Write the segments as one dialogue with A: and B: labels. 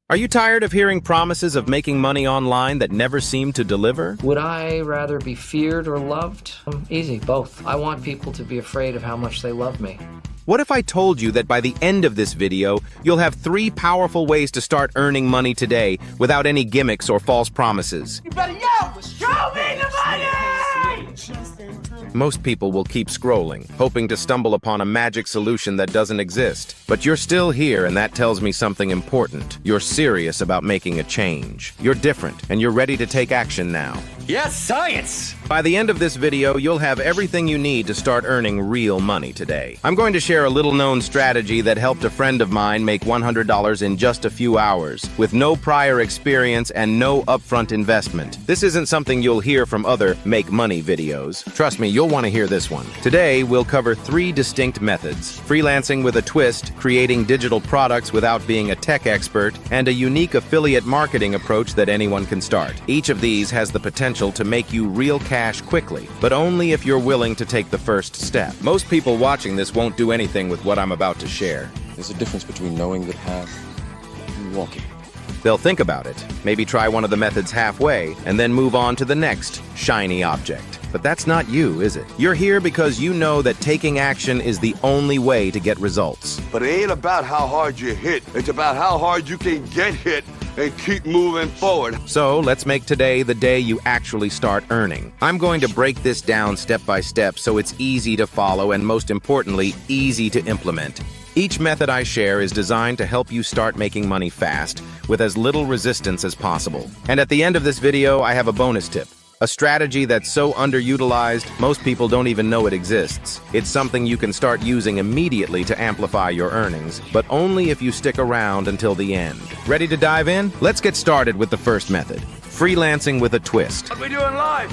A: Are you tired of hearing promises of making money online that never seem to deliver?
B: Would I rather be feared or loved? Easy, both. I want people to be afraid of how much they love me.
A: What if I told you that by the end of this video, you'll have 3 powerful ways to start earning money today without any gimmicks or false promises?
C: You better yell, show me the money!
A: Most people will keep scrolling, hoping to stumble upon a magic solution that doesn't exist. But you're still here, and that tells me something important. You're serious about making a change. You're different, and you're ready to take action now.
C: Yes, science!
A: By the end of this video, you'll have everything you need to start earning real money today. I'm going to share a little-known strategy that helped a friend of mine make $100 in just a few hours, with no prior experience and no upfront investment. This isn't something you'll hear from other make-money videos. Trust me, you'll want to hear this one. Today, we'll cover 3 distinct methods: freelancing with a twist, creating digital products without being a tech expert, and a unique affiliate marketing approach that anyone can start. Each of these has the potential to make you real cash quickly, but only if you're willing to take the first step. Most people watching this won't do anything with what I'm about to share.
D: There's a difference between knowing the path and walking.
A: They'll think about it, maybe try one of the methods halfway, and then move on to the next shiny object. But that's not you, is it? You're here because you know that taking action is the only way to get results.
E: But it ain't about how hard you hit. It's about how hard you can get hit and keep moving forward.
A: So let's make today the day you actually start earning. I'm going to break this down step by step so it's easy to follow and, most importantly, easy to implement. Each method I share is designed to help you start making money fast with as little resistance as possible. And at the end of this video, I have a bonus tip. A strategy that's so underutilized, most people don't even know it exists. It's something you can start using immediately to amplify your earnings, but only if you stick around until the end. Ready to dive in? Let's get started with the first method: freelancing with a twist.
E: What we doing live?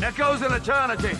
E: That goes an eternity.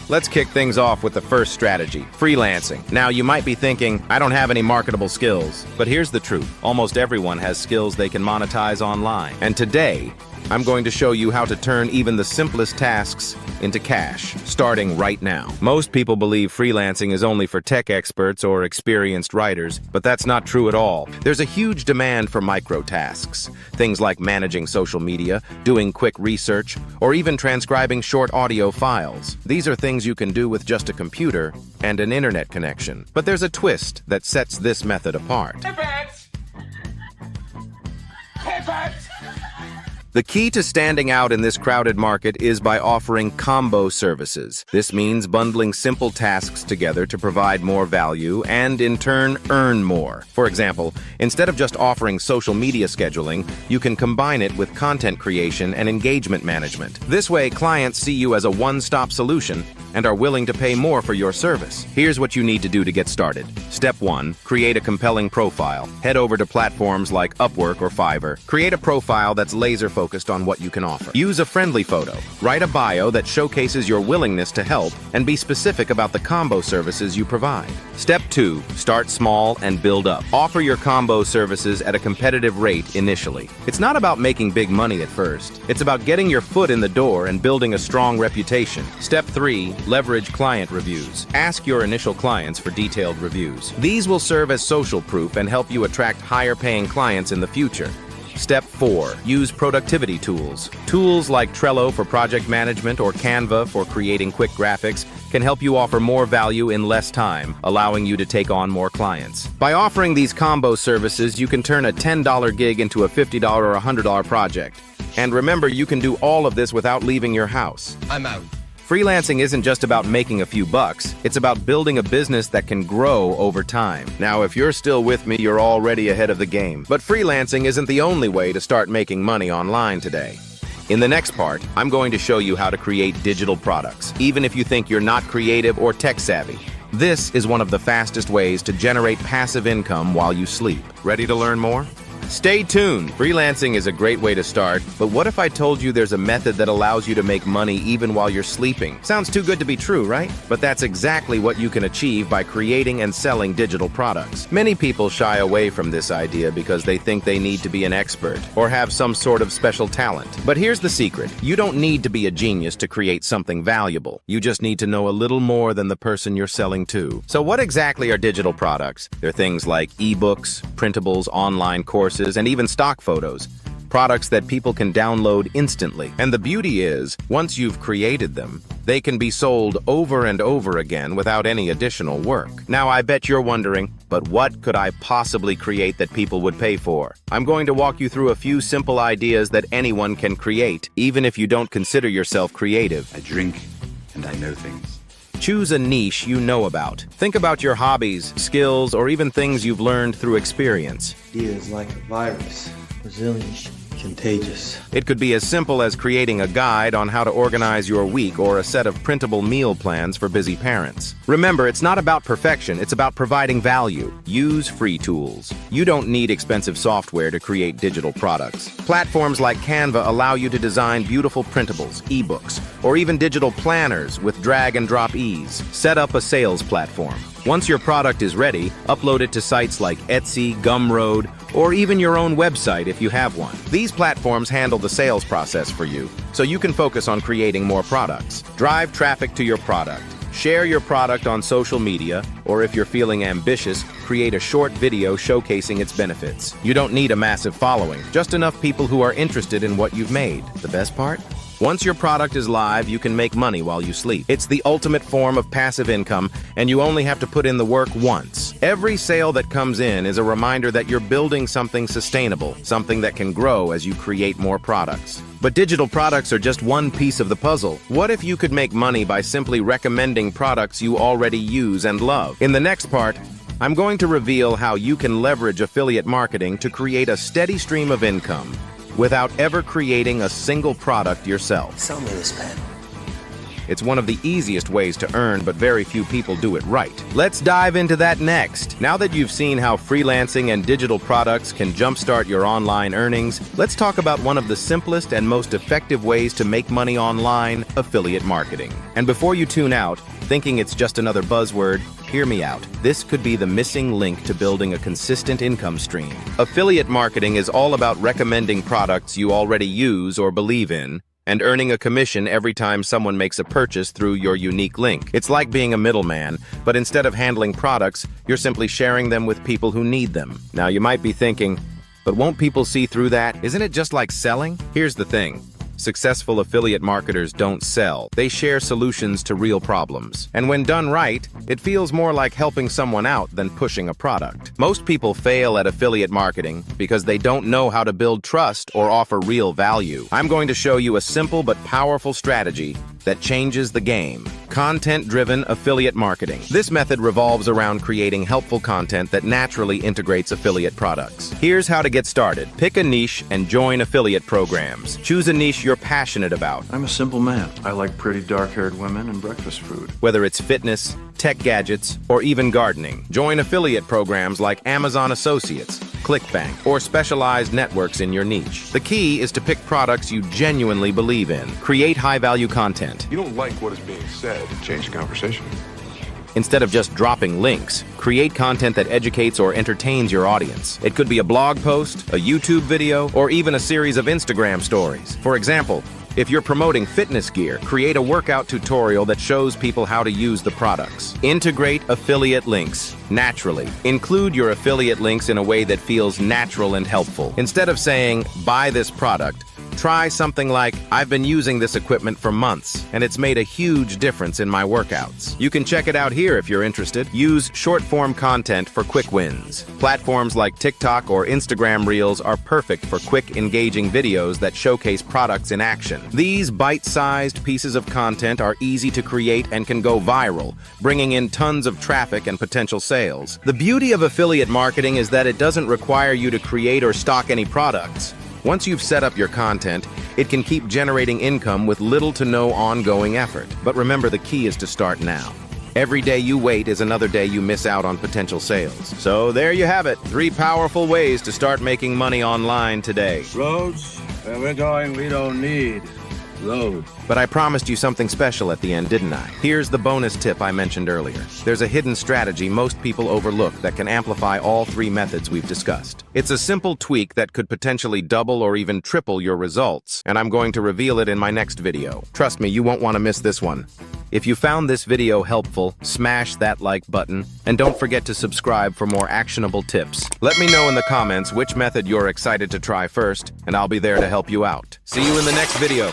A: Let's kick things off with the first strategy: freelancing. Now, you might be thinking, I don't have any marketable skills. But here's the truth. Almost everyone has skills they can monetize online. And today, I'm going to show you how to turn even the simplest tasks into cash, starting right now. Most people believe freelancing is only for tech experts or experienced writers, but that's not true at all. There's a huge demand for micro tasks, things like managing social media, doing quick research, or even transcribing short audio files. These are things you can do with just a computer and an internet connection. But there's a twist that sets this method apart.
C: Pivot! Pivot!
A: The key to standing out in this crowded market is by offering combo services. This means bundling simple tasks together to provide more value and, in turn, earn more. For example, instead of just offering social media scheduling, you can combine it with content creation and engagement management. This way, clients see you as a one-stop solution and are willing to pay more for your service. Here's what you need to do to get started. Step 1. Create a compelling profile. Head over to platforms like Upwork or Fiverr. Create a profile that's laser-focused on what you can offer. Use a friendly photo. Write a bio that showcases your willingness to help, and be specific about the combo services you provide. Step 2. Start small and build up. Offer your combo services at a competitive rate initially. It's not about making big money at first. It's about getting your foot in the door and building a strong reputation. Step 3. Leverage client reviews. Ask your initial clients for detailed reviews. These will serve as social proof and help you attract higher-paying clients in the future. Step 4. Use productivity tools. Tools like Trello for project management or Canva for creating quick graphics can help you offer more value in less time, allowing you to take on more clients. By offering these combo services, you can turn a $10 gig into a $50 or $100 project. And remember, you can do all of this without leaving your house.
C: I'm out.
A: Freelancing isn't just about making a few bucks, it's about building a business that can grow over time. Now, if you're still with me, you're already ahead of the game. But freelancing isn't the only way to start making money online today. In the next part, I'm going to show you how to create digital products, even if you think you're not creative or tech-savvy. This is one of the fastest ways to generate passive income while you sleep. Ready to learn more? Stay tuned! Freelancing is a great way to start, but what if I told you there's a method that allows you to make money even while you're sleeping? Sounds too good to be true, right? But that's exactly what you can achieve by creating and selling digital products. Many people shy away from this idea because they think they need to be an expert or have some sort of special talent. But here's the secret. You don't need to be a genius to create something valuable. You just need to know a little more than the person you're selling to. So what exactly are digital products? They're things like ebooks, printables, online courses, courses, and even stock photos. Products that people can download instantly. And the beauty is, once you've created them, they can be sold over and over again without any additional work. Now, I bet you're wondering, but what could I possibly create that people would pay for? I'm going to walk you through a few simple ideas that anyone can create, even if you don't consider yourself creative.
F: I drink and I know things.
A: Choose a niche you know about. Think about your hobbies, skills, or even things you've learned through experience.
G: Ideas like a virus, resilient, contagious.
A: It could be as simple as creating a guide on how to organize your week or a set of printable meal plans for busy parents. Remember, it's not about perfection, it's about providing value. Use free tools. You don't need expensive software to create digital products. Platforms like Canva allow you to design beautiful printables, ebooks, or even digital planners with drag and drop ease. Set up a sales platform. Once your product is ready, upload it to sites like Etsy, Gumroad, or even your own website if you have one. These platforms handle the sales process for you, so you can focus on creating more products. Drive traffic to your product. Share your product on social media, or if you're feeling ambitious, create a short video showcasing its benefits. You don't need a massive following, just enough people who are interested in what you've made. The best part? Once your product is live, you can make money while you sleep. It's the ultimate form of passive income, and you only have to put in the work once. Every sale that comes in is a reminder that you're building something sustainable, something that can grow as you create more products. But digital products are just one piece of the puzzle. What if you could make money by simply recommending products you already use and love? In the next part, I'm going to reveal how you can leverage affiliate marketing to create a steady stream of income without ever creating a single product yourself.
G: Sell me this pen.
A: It's one of the easiest ways to earn, but very few people do it right. Let's dive into that next. Now that you've seen how freelancing and digital products can jumpstart your online earnings, let's talk about one of the simplest and most effective ways to make money online: affiliate marketing. And before you tune out, thinking it's just another buzzword, hear me out. This could be the missing link to building a consistent income stream. Affiliate marketing is all about recommending products you already use or believe in, and earning a commission every time someone makes a purchase through your unique link. It's like being a middleman, but instead of handling products, you're simply sharing them with people who need them. Now, you might be thinking, but won't people see through that? Isn't it just like selling? Here's the thing. Successful affiliate marketers don't sell. They share solutions to real problems. And when done right, it feels more like helping someone out than pushing a product. Most people fail at affiliate marketing because they don't know how to build trust or offer real value. I'm going to show you a simple but powerful strategy that changes the game. Content-driven affiliate marketing. This method revolves around creating helpful content that naturally integrates affiliate products. Here's how to get started. Pick a niche and join affiliate programs. Choose a niche you're passionate about.
H: I'm a simple man. I like pretty dark-haired women and breakfast food.
A: Whether it's fitness, tech gadgets, or even gardening. Join affiliate programs like Amazon Associates, ClickBank, or specialized networks in your niche. The key is to pick products you genuinely believe in. Create high-value content.
E: You don't like what is being said.
F: Change the conversation.
A: Instead of just dropping links, create content that educates or entertains your audience. It could be a blog post, a YouTube video, or even a series of Instagram stories. For example, if you're promoting fitness gear, create a workout tutorial that shows people how to use the products. Integrate affiliate links naturally. Include your affiliate links in a way that feels natural and helpful. Instead of saying, "Buy this product," try something like, "I've been using this equipment for months, and it's made a huge difference in my workouts." You can check it out here if you're interested. Use short-form content for quick wins. Platforms like TikTok or Instagram Reels are perfect for quick, engaging videos that showcase products in action. These bite-sized pieces of content are easy to create and can go viral, bringing in tons of traffic and potential sales. The beauty of affiliate marketing is that it doesn't require you to create or stock any products. Once you've set up your content, it can keep generating income with little to no ongoing effort. But remember, the key is to start now. Every day you wait is another day you miss out on potential sales. So there you have it, 3 powerful ways to start making money online today.
I: Roads, where we're going, we don't need
E: Load.
A: But I promised you something special at the end, didn't I? Here's the bonus tip I mentioned earlier. There's a hidden strategy most people overlook that can amplify all three methods we've discussed. It's a simple tweak that could potentially double or even triple your results, and I'm going to reveal it in my next video. Trust me, you won't want to miss this one. If you found this video helpful, smash that like button, and don't forget to subscribe for more actionable tips. Let me know in the comments which method you're excited to try first, and I'll be there to help you out. See you in the next video.